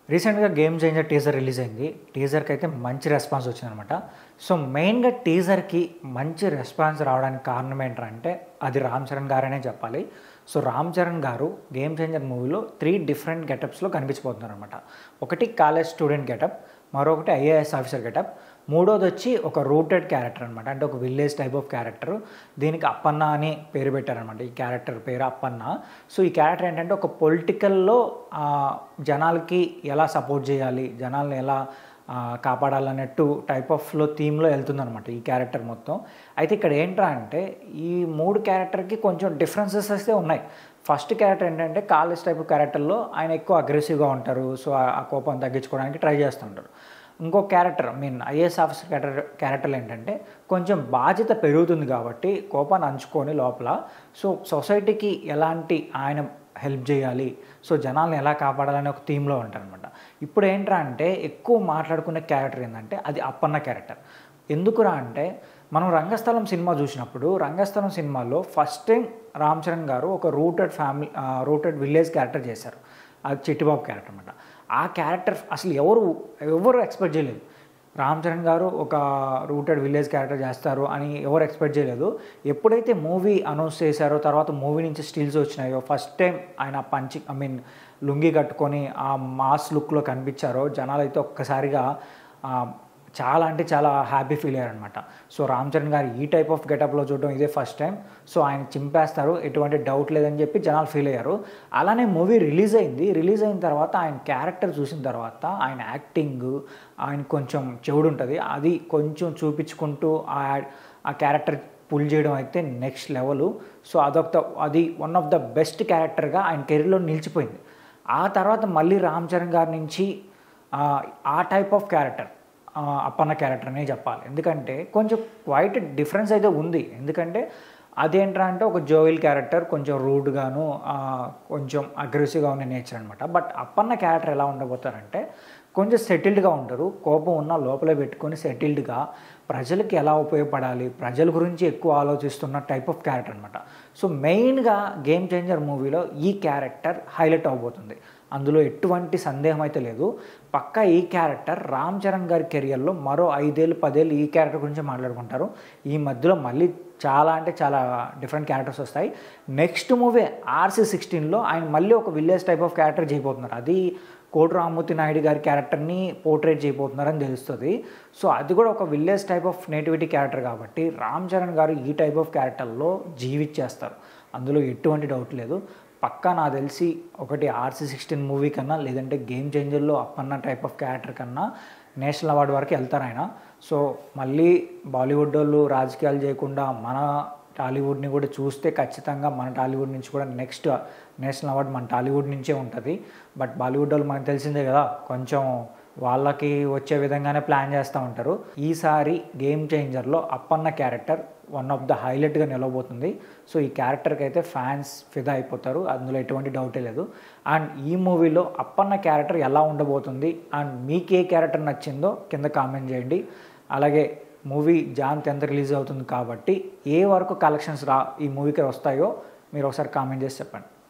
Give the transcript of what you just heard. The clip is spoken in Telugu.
రీసెంట్‌గా 'గేమ్ చేంజర్' టీజర్ రిలీజ్ అయింది. టీజర్‌కి అయితే మంచి రెస్పాన్స్ వచ్చిందనమాట. సో, మెయిన్‌గా టీజర్‌కి మంచి రెస్పాన్స్ రావడానికి కారణం ఏంట్రంటే అది రామ్ చరణ్ గారనే చెప్పాలి. సో, రామ్ చరణ్ గారు 'గేమ్ చేంజర్' మూవీలో 3 డిఫరెంట్ గెటప్స్‌లో కనిపించబోతున్నారనమాట. ఒకటి కాలేజ్ స్టూడెంట్ గెటప్, మరొకటి ఐఏఎస్ ఆఫీసర్ గెటప్, మూడోదొచ్చి ఒక రూటెడ్ క్యారెక్టర్ అనమాట. అంటే ఒక విలేజ్ టైప్ ఆఫ్ క్యారెక్టర్. దీనికి అప్పన్న అని పేరు పెట్టారనమాట. ఈ క్యారెక్టర్ పేరు అప్పన్న. సో, ఈ క్యారెక్టర్ ఏంటంటే ఒక పొలిటికల్‌లో జనాలకి ఎలా సపోర్ట్ చేయాలి, జనాల్ని ఎలా కాపాడాలన్నట్టు టైప్ ఆఫ్‌లో థీమ్‌లో వెళ్తుందనమాట ఈ క్యారెక్టర్ మొత్తం. అయితే ఇక్కడ ఏంట్రా అంటే ఈ 3 క్యారెక్టర్‌కి కొంచెం డిఫరెన్సెస్ అయితే ఉన్నాయి. ఫస్ట్ క్యారెక్టర్ ఏంటంటే కాలేజ్ టైప్ క్యారెక్టర్‌లో ఆయన ఎక్కువ అగ్రెసివ్‌గా ఉంటారు. సో, ఆ కోపం తగ్గించుకోవడానికి ట్రై చేస్తుంటారు. ఇంకో క్యారెక్టర్ ఐఏఎస్ ఆఫీసర్ క్యారెక్టర్‌లో ఏంటంటే కొంచెం బాధ్యత పెరుగుతుంది కాబట్టి కోపాన్ని అణచుకొని లోపల సో, సొసైటీకి ఎలాంటి ఆయన హెల్ప్ చేయాలి, సో జనాల్ని ఎలా కాపాడాలనే ఒక థీమ్‌లో ఉంటారనమాట. ఇప్పుడు ఏంట్రా అంటే ఎక్కువ మాట్లాడుకునే క్యారెక్టర్ ఏంటంటే అది అప్పన్న క్యారెక్టర్. ఎందుకురా అంటే మనం 'రంగస్థలం' సినిమా చూసినప్పుడు 'రంగస్థలం' సినిమాలో ఫస్ట్ టైం రామ్ చరణ్ గారు ఒక రూటెడ్ విలేజ్ క్యారెక్టర్ చేశారు. అది చిట్టిబాబు క్యారెక్టర్ అనమాట. ఆ క్యారెక్టర్ అసలు ఎవరు ఎక్స్‌పెక్ట్ చేయలేదు. రామ్ చరణ్ గారు ఒక రూటెడ్ విలేజ్ క్యారెక్టర్ చేస్తారు అని ఎవరు ఎక్స్‌పెక్ట్ చేయలేదు. ఎప్పుడైతే మూవీ అనౌన్స్ చేశారో, తర్వాత మూవీ నుంచి స్టిల్స్ వచ్చినాయో, ఫస్ట్ టైం ఆయన లుంగీ కట్టుకొని ఆ మాస్ లుక్‌లో కనిపించారో జనాలైతే ఒక్కసారిగా చాలా అంటే చాలా హ్యాపీ ఫీల్ అయ్యారనమాట. సో, రామ్ చరణ్ గారు ఈ టైప్ ఆఫ్ గెటప్‌లో చూడడం ఇదే ఫస్ట్ టైం. సో, ఆయన చింపేస్తారు, ఎటువంటి డౌట్ లేదని చెప్పి జనాలు ఫీల్ అయ్యారు. అలానే మూవీ రిలీజ్ అయింది. రిలీజ్ అయిన తర్వాత ఆయన క్యారెక్టర్ చూసిన తర్వాత ఆయన యాక్టింగ్, ఆయన కొంచెం చెవుడుంటది. అది కొంచెం చూపించుకుంటూ ఆ క్యారెక్టర్ పుల్ చేయడం అయితే నెక్స్ట్ లెవెలు. సో, అది వన్ ఆఫ్ ద బెస్ట్ క్యారెక్టర్‌గా ఆయన కెరీర్‌లో నిలిచిపోయింది. ఆ తర్వాత మళ్ళీ రామ్ చరణ్ గారి నుంచి ఆ type of character Appanna character అనే చెప్పాలి. ఎందుకంటే కొంచెం క్వైట్ డిఫరెన్స్ అయితే ఉంది. ఎందుకంటే అదేంట్రా అంటే ఒక జోవియల్ క్యారెక్టర్, కొంచెం రూడ్‌గాను కొంచెం అగ్రెసివ్‌గా ఉన్న నేచర్ అనమాట. బట్ అప్పన్న క్యారెక్టర్ ఎలా ఉండబోతారంటే కొంచెం సెటిల్డ్‌గా ఉంటారు. కోపం ఉన్న లోపలే పెట్టుకొని సెటిల్డ్‌గా ప్రజలకి ఎలా ఉపయోగపడాలి, ప్రజల గురించి ఎక్కువ ఆలోచిస్తున్న టైప్ ఆఫ్ క్యారెక్టర్ అనమాట. సో, మెయిన్‌గా 'గేమ్ చేంజర్' మూవీలో ఈ క్యారెక్టర్ హైలైట్ అవ్వబోతుంది. అందులో ఎటువంటి సందేహం అయితే లేదు. పక్కా ఈ క్యారెక్టర్ రామ్ చరణ్ గారి కెరియర్‌లో మరో 5 ఏళ్ళు, 10 ఏళ్ళు ఈ క్యారెక్టర్ గురించే మాట్లాడుకుంటారు. ఈ మధ్యలో మళ్ళీ చాలా అంటే చాలా డిఫరెంట్ క్యారెక్టర్స్ వస్తాయి. నెక్స్ట్ మూవీ 'RC16లో ఆయన మళ్ళీ ఒక విలేజ్ టైప్ ఆఫ్ క్యారెక్టర్ చేయబోతున్నారు. అది కోటి రామ్మూర్తి నాయుడు గారి క్యారెక్టర్ని పోర్ట్రేట్ చేయబోతున్నారని తెలుస్తుంది. సో, అది కూడా ఒక village type of nativity character కాబట్టి రామ్ చరణ్ గారు ఈ టైప్ ఆఫ్ క్యారెక్టర్లో జీవించేస్తారు. అందులో ఎటువంటి డౌట్ లేదు. పక్కా నాకు తెలిసి ఒకటి 'RC16 మూవీ కన్నా, లేదంటే 'గేమ్ చేంజర్'లో అప్పన్న టైప్ ఆఫ్ క్యారెక్టర్ కన్నా నేషనల్ అవార్డు వరకు వెళ్తారు ఆయన. సో, మళ్ళీ బాలీవుడ్ వాళ్ళు రాజకీయాలు చేయకుండా మన టాలీవుడ్ని కూడా చూస్తే ఖచ్చితంగా మన టాలీవుడ్ నుంచి కూడా నెక్స్ట్ నేషనల్ అవార్డు మన టాలీవుడ్ నుంచే ఉంటుంది. బట్ బాలీవుడ్ వాళ్ళు మనకు తెలిసిందే కదా, కొంచెం వాళ్ళకి వచ్చే విధంగానే ప్లాన్ చేస్తూ ఉంటారు. ఈసారి 'గేమ్ చేంజర్'లో Appanna character one of the హైలైట్‌గా నిలవబోతుంది. సో, ఈ క్యారెక్టర్కి అయితే ఫ్యాన్స్ ఫిదా అయిపోతారు. అందులో ఎటువంటి డౌటే లేదు. అండ్ ఈ మూవీలో అప్పన్న క్యారెక్టర్ ఎలా ఉండబోతుంది అండ్ మీకు ఏ క్యారెక్టర్ నచ్చిందో కింద కామెంట్ చేయండి. అలాగే మూవీ జాన్ 10th రిలీజ్ అవుతుంది కాబట్టి ఏ వరకు కలెక్షన్స్ ఈ మూవీకి వస్తాయో మీరు ఒకసారి కామెంట్ చేసి చెప్పండి.